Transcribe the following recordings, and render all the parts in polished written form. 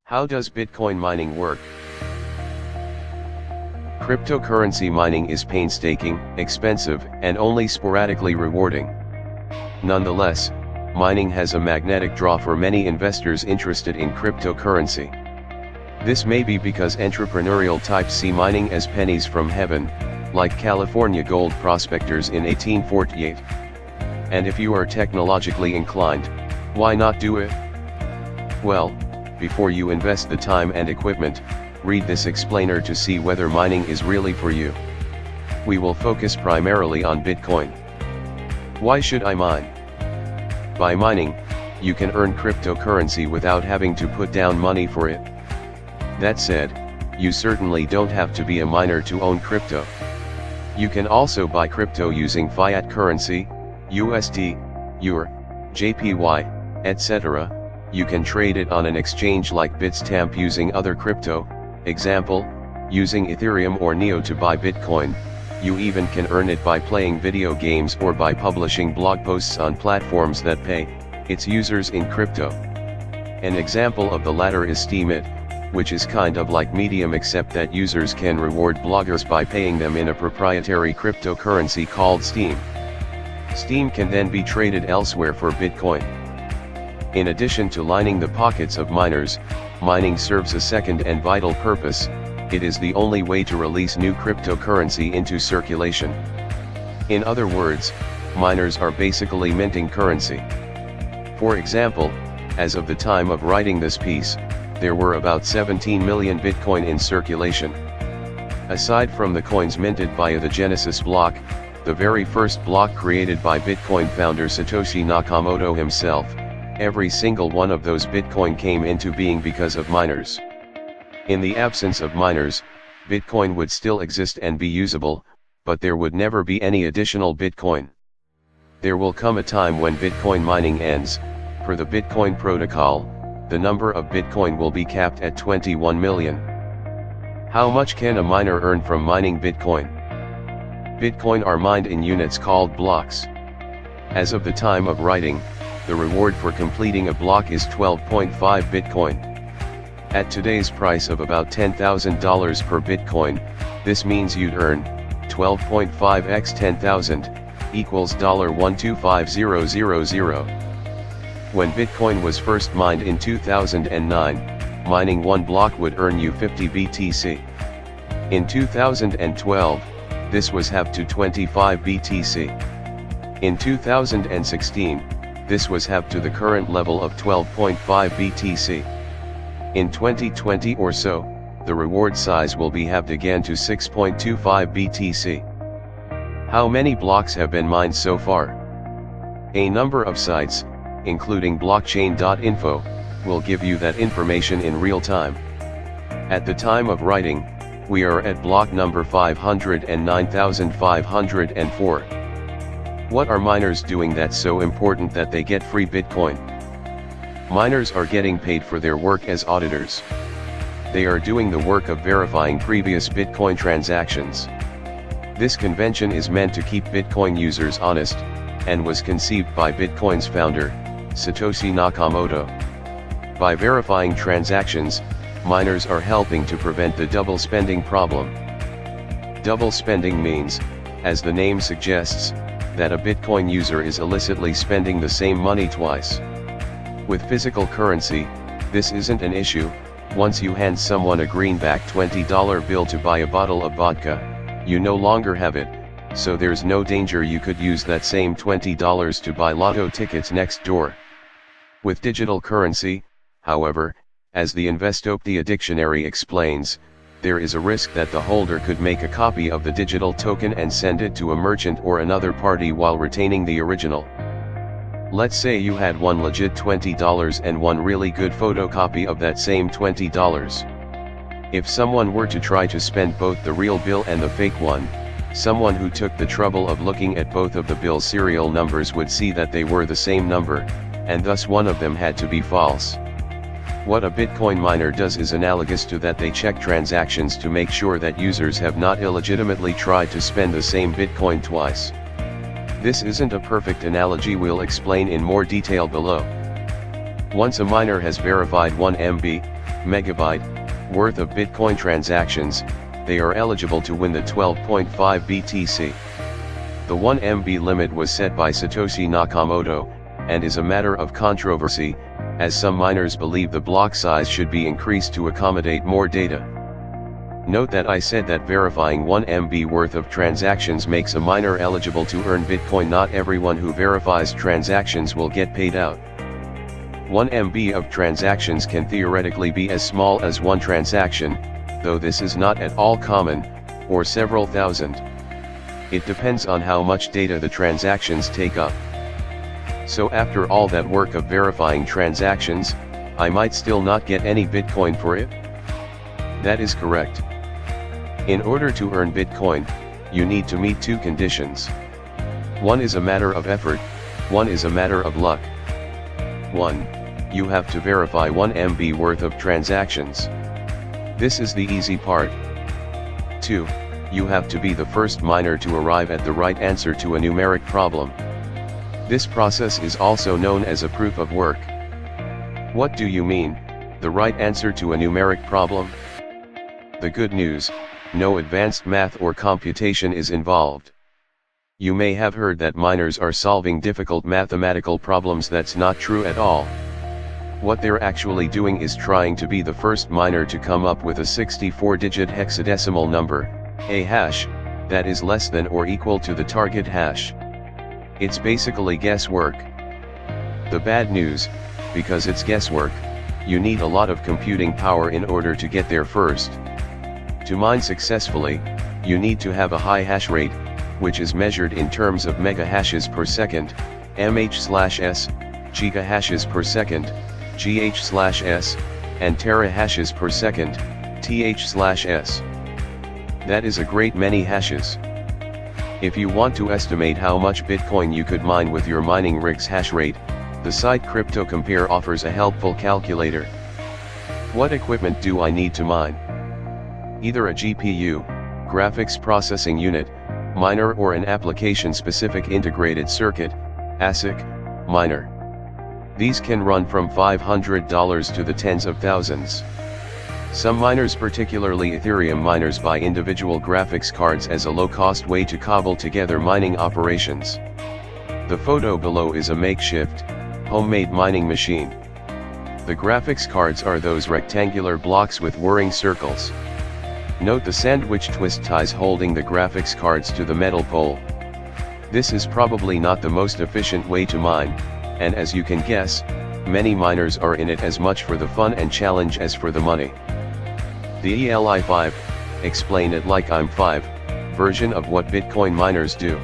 How does Bitcoin mining work? Cryptocurrency mining is painstaking, expensive, and only sporadically rewarding. Nonetheless, mining has a magnetic draw for many investors interested in cryptocurrency. This may be because entrepreneurial types see mining as pennies from heaven, like California gold prospectors in 1848. And if you are technologically inclined, why not do it? Well, before you invest the time and equipment, read this explainer to see whether mining is really for you. We will focus primarily on Bitcoin. Why should I mine? By mining, you can earn cryptocurrency without having to put down money for it. That said, you certainly don't have to be a miner to own crypto. You can also buy crypto using fiat currency, USD, EUR, JPY, etc. You can trade it on an exchange like Bitstamp using other crypto, example, using Ethereum or Neo to buy Bitcoin. You even can earn it by playing video games or by publishing blog posts on platforms that pay its users in crypto. An example of the latter is Steemit, which is kind of like Medium except that users can reward bloggers by paying them in a proprietary cryptocurrency called Steem. Steem can then be traded elsewhere for Bitcoin. In addition to lining the pockets of miners, mining serves a second and vital purpose. It is the only way to release new cryptocurrency into circulation. In other words, miners are basically minting currency. For example, as of the time of writing this piece, there were about 17 million Bitcoin in circulation. Aside from the coins minted via the Genesis block, the very first block created by Bitcoin founder Satoshi Nakamoto himself, every single one of those Bitcoin came into being because of miners. In the absence of miners, Bitcoin would still exist and be usable, but there would never be any additional Bitcoin. There will come a time when Bitcoin mining ends. Per the Bitcoin protocol, the number of Bitcoin will be capped at 21 million. How much can a miner earn from mining Bitcoin? Bitcoin are mined in units called blocks. As of the time of writing, the reward for completing a block is 12.5 Bitcoin. At today's price of about $10,000 per Bitcoin, this means you'd earn 12.5 x 10,000 equals $125,000. When Bitcoin was first mined in 2009, mining one block would earn you 50 BTC. In 2012, this was halved to 25 BTC. In 2016, this was halved to the current level of 12.5 BTC. In 2020 or so, the reward size will be halved again to 6.25 BTC. How many blocks have been mined so far? A number of sites, including blockchain.info, will give you that information in real time. At the time of writing, we are at block number 509,504. What are miners doing that's so important that they get free Bitcoin? Miners are getting paid for their work as auditors. They are doing the work of verifying previous Bitcoin transactions. This convention is meant to keep Bitcoin users honest, and was conceived by Bitcoin's founder, Satoshi Nakamoto. By verifying transactions, miners are helping to prevent the double spending problem. Double spending means, as the name suggests, that a Bitcoin user is illicitly spending the same money twice. With physical currency, this isn't an issue. Once you hand someone a greenback $20 bill to buy a bottle of vodka, you no longer have it, so there's no danger you could use that same $20 to buy lotto tickets next door. With digital currency, however, as the Investopedia dictionary explains, there is a risk that the holder could make a copy of the digital token and send it to a merchant or another party while retaining the original. Let's say you had one legit $20 and one really good photocopy of that same $20. If someone were to try to spend both the real bill and the fake one, someone who took the trouble of looking at both of the bill's serial numbers would see that they were the same number, and thus one of them had to be false. What a Bitcoin miner does is analogous to that. They check transactions to make sure that users have not illegitimately tried to spend the same Bitcoin twice. This isn't a perfect analogy, we'll explain in more detail below. Once a miner has verified 1 megabyte worth of Bitcoin transactions, they are eligible to win the 12.5 BTC. The 1 MB limit was set by Satoshi Nakamoto, and is a matter of controversy, as some miners believe the block size should be increased to accommodate more data. Note that I said that verifying 1 MB worth of transactions makes a miner eligible to earn Bitcoin. Not everyone who verifies transactions will get paid out. 1 MB of transactions can theoretically be as small as one transaction, though this is not at all common, or several thousand. It depends on how much data the transactions take up. So after all that work of verifying transactions, I might still not get any Bitcoin for it? That is correct. In order to earn Bitcoin, you need to meet two conditions. One is a matter of effort, one is a matter of luck. 1. You have to verify 1 MB worth of transactions. This is the easy part. 2. You have to be the first miner to arrive at the right answer to a numeric problem. This process is also known as a proof of work. What do you mean, the right answer to a numeric problem? The good news, no advanced math or computation is involved. You may have heard that miners are solving difficult mathematical problems. That's not true at all. What they're actually doing is trying to be the first miner to come up with a 64-digit hexadecimal number, a hash, that is less than or equal to the target hash. It's basically guesswork. The bad news, because it's guesswork, you need a lot of computing power in order to get there first. To mine successfully, you need to have a high hash rate, which is measured in terms of megahashes per second, mH/s, gigahashes per second, gh/s, and terahashes per second, th/s. That is a great many hashes. If you want to estimate how much Bitcoin you could mine with your mining rig's hash rate, the site CryptoCompare offers a helpful calculator. What equipment do I need to mine? Either a GPU, graphics processing unit, miner, or an application-specific integrated circuit, ASIC, miner. These can run from $500 to the tens of thousands. Some miners, particularly Ethereum miners, buy individual graphics cards as a low-cost way to cobble together mining operations. The photo below is a makeshift, homemade mining machine. The graphics cards are those rectangular blocks with whirring circles. Note the sandwich twist ties holding the graphics cards to the metal pole. This is probably not the most efficient way to mine, and as you can guess, many miners are in it as much for the fun and challenge as for the money. The ELI5, explain it like I'm 5, version of what Bitcoin miners do.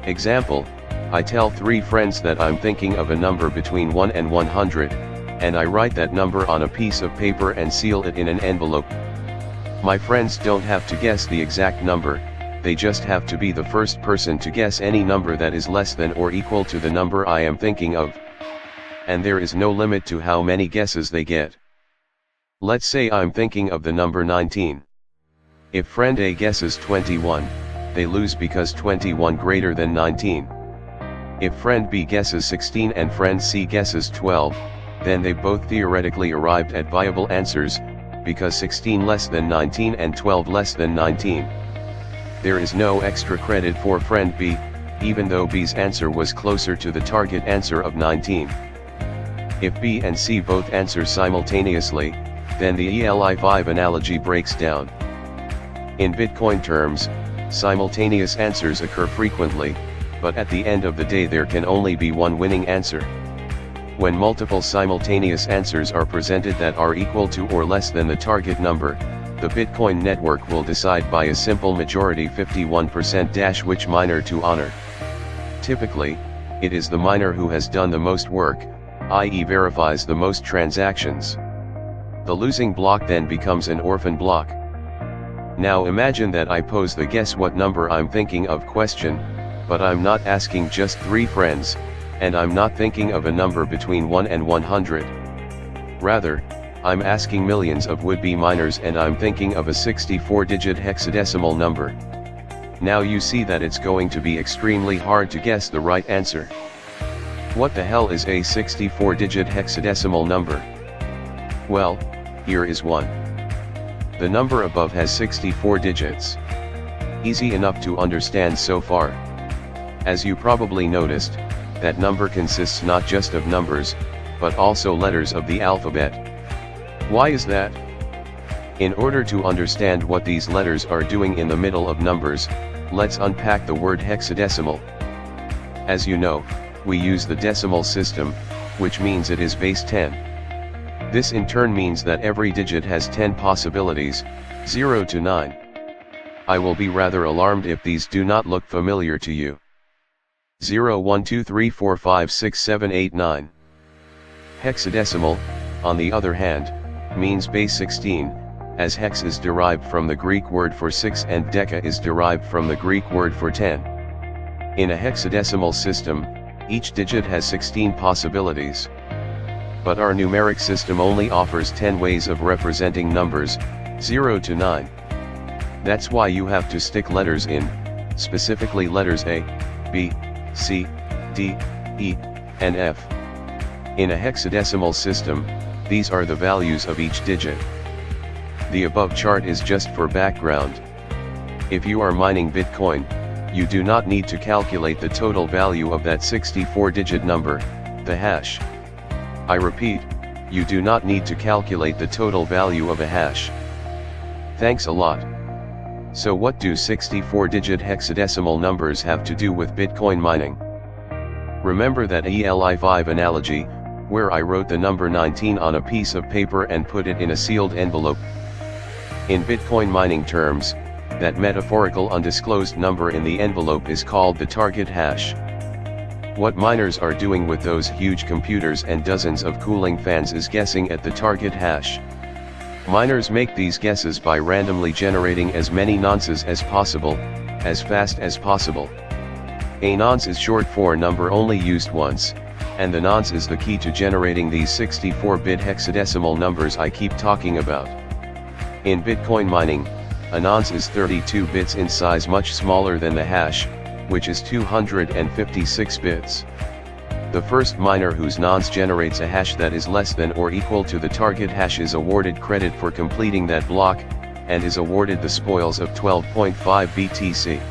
Example, I tell 3 friends that I'm thinking of a number between 1 and 100, and I write that number on a piece of paper and seal it in an envelope. My friends don't have to guess the exact number, they just have to be the first person to guess any number that is less than or equal to the number I am thinking of. And there is no limit to how many guesses they get. Let's say I'm thinking of the number 19. If friend A guesses 21, they lose because 21 greater than 19. If friend B guesses 16 and friend C guesses 12, then they both theoretically arrived at viable answers, because 16 less than 19 and 12 less than 19. There is no extra credit for friend B, even though B's answer was closer to the target answer of 19. If B and C both answer simultaneously, then the ELI5 analogy breaks down. In Bitcoin terms, simultaneous answers occur frequently, but at the end of the day there can only be one winning answer. When multiple simultaneous answers are presented that are equal to or less than the target number, the Bitcoin network will decide by a simple majority 51% which miner to honor. Typically, it is the miner who has done the most work, i.e. verifies the most transactions. The losing block then becomes an orphan block. Now imagine that I pose the guess what number I'm thinking of question, but I'm not asking just 3 friends, and I'm not thinking of a number between 1 and 100. Rather, I'm asking millions of would-be miners and I'm thinking of a 64-digit hexadecimal number. Now you see that it's going to be extremely hard to guess the right answer. What the hell is a 64-digit hexadecimal number? Well, here is one. The number above has 64 digits. Easy enough to understand so far. As you probably noticed, that number consists not just of numbers, but also letters of the alphabet. Why is that? In order to understand what these letters are doing in the middle of numbers, let's unpack the word hexadecimal. As you know, we use the decimal system, which means it is base 10. This in turn means that every digit has 10 possibilities, 0 to 9. I will be rather alarmed if these do not look familiar to you. 0, 1, 2, 3, 4, 5, 6, 7, 8, 9. Hexadecimal, on the other hand, means base 16, as hex is derived from the Greek word for 6 and deca is derived from the Greek word for 10. In a hexadecimal system, each digit has 16 possibilities. But our numeric system only offers 10 ways of representing numbers, 0 to 9. That's why you have to stick letters in, specifically letters A, B, C, D, E, and F. In a hexadecimal system, these are the values of each digit. The above chart is just for background. If you are mining Bitcoin, you do not need to calculate the total value of that 64-digit number, the hash. I repeat, you do not need to calculate the total value of a hash. Thanks a lot. So what do 64-digit hexadecimal numbers have to do with Bitcoin mining? Remember that ELI5 analogy, where I wrote the number 19 on a piece of paper and put it in a sealed envelope? In Bitcoin mining terms, that metaphorical undisclosed number in the envelope is called the target hash. What miners are doing with those huge computers and dozens of cooling fans is guessing at the target hash. Miners make these guesses by randomly generating as many nonces as possible, as fast as possible. A nonce is short for number only used once, and the nonce is the key to generating these 64-bit hexadecimal numbers I keep talking about. In Bitcoin mining, a nonce is 32 bits in size, much smaller than the hash, which is 256 bits. The first miner whose nonce generates a hash that is less than or equal to the target hash is awarded credit for completing that block, and is awarded the spoils of 12.5 BTC.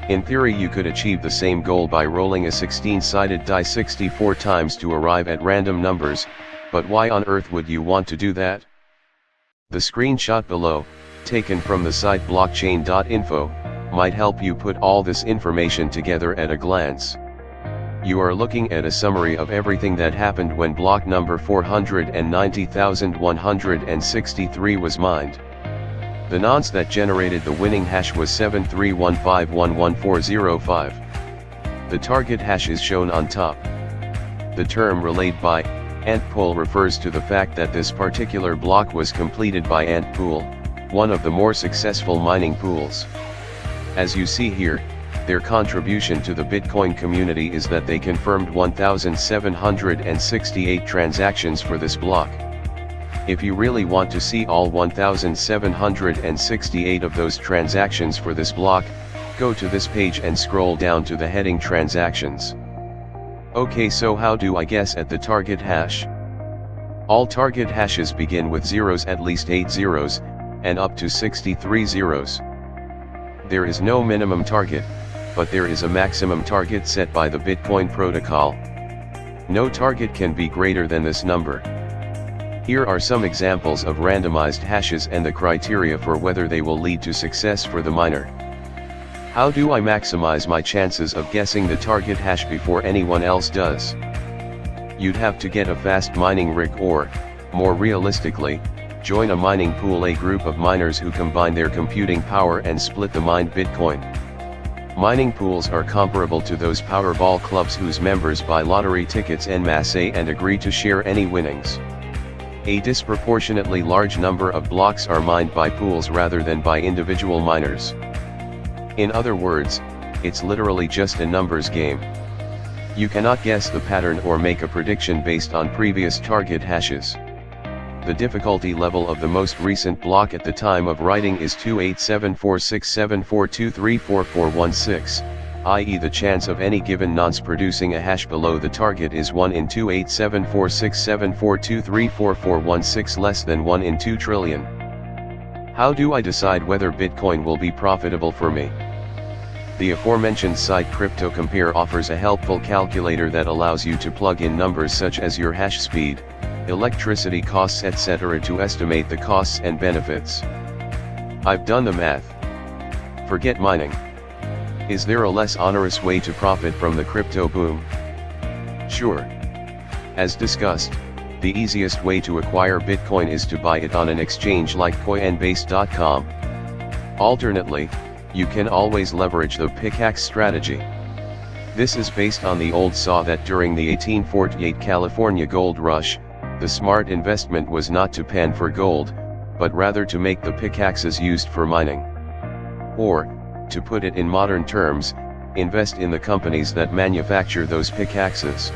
In theory, you could achieve the same goal by rolling a 16-sided die 64 times to arrive at random numbers, but why on earth would you want to do that? The screenshot below, taken from the site blockchain.info, might help you put all this information together at a glance. You are looking at a summary of everything that happened when block number 490,163 was mined. The nonce that generated the winning hash was 7315111405. The target hash is shown on top. The term relayed by Ant Pool refers to the fact that this particular block was completed by Ant Pool, one of the more successful mining pools. As you see here, their contribution to the Bitcoin community is that they confirmed 1,768 transactions for this block. If you really want to see all 1,768 of those transactions for this block, go to this page and scroll down to the heading Transactions. Okay, so how do I guess at the target hash? All target hashes begin with zeros, at least 8 zeros, and up to 63 zeros. There is no minimum target, but there is a maximum target set by the Bitcoin protocol. No target can be greater than this number. Here are some examples of randomized hashes and the criteria for whether they will lead to success for the miner. How do I maximize my chances of guessing the target hash before anyone else does? You'd have to get a fast mining rig or, more realistically, join a mining pool, a group of miners who combine their computing power and split the mined Bitcoin. Mining pools are comparable to those Powerball clubs whose members buy lottery tickets en masse and agree to share any winnings. A disproportionately large number of blocks are mined by pools rather than by individual miners. In other words, it's literally just a numbers game. You cannot guess the pattern or make a prediction based on previous target hashes. The difficulty level of the most recent block at the time of writing is 2874674234416, i.e. the chance of any given nonce producing a hash below the target is 1 in 2874674234416 less than 1 in 2 trillion. How do I decide whether Bitcoin will be profitable for me? The aforementioned site CryptoCompare offers a helpful calculator that allows you to plug in numbers such as your hash speed, electricity costs, etc. to estimate the costs and benefits. I've done the math. Forget mining. Is there a less onerous way to profit from the crypto boom? Sure. As discussed, the easiest way to acquire Bitcoin is to buy it on an exchange like Coinbase.com. Alternately, you can always leverage the pickaxe strategy. This is based on the old saw that during the 1848 California gold rush, the smart investment was not to pan for gold, but rather to make the pickaxes used for mining. Or, to put it in modern terms, invest in the companies that manufacture those pickaxes.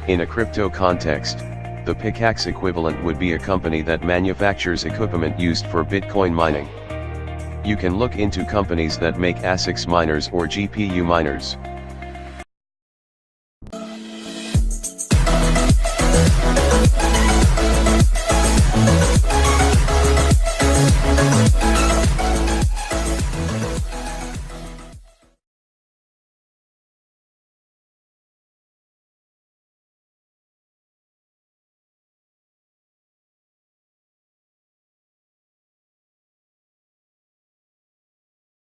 In a crypto context, the pickaxe equivalent would be a company that manufactures equipment used for Bitcoin mining. You can look into companies that make ASICs miners or GPU miners.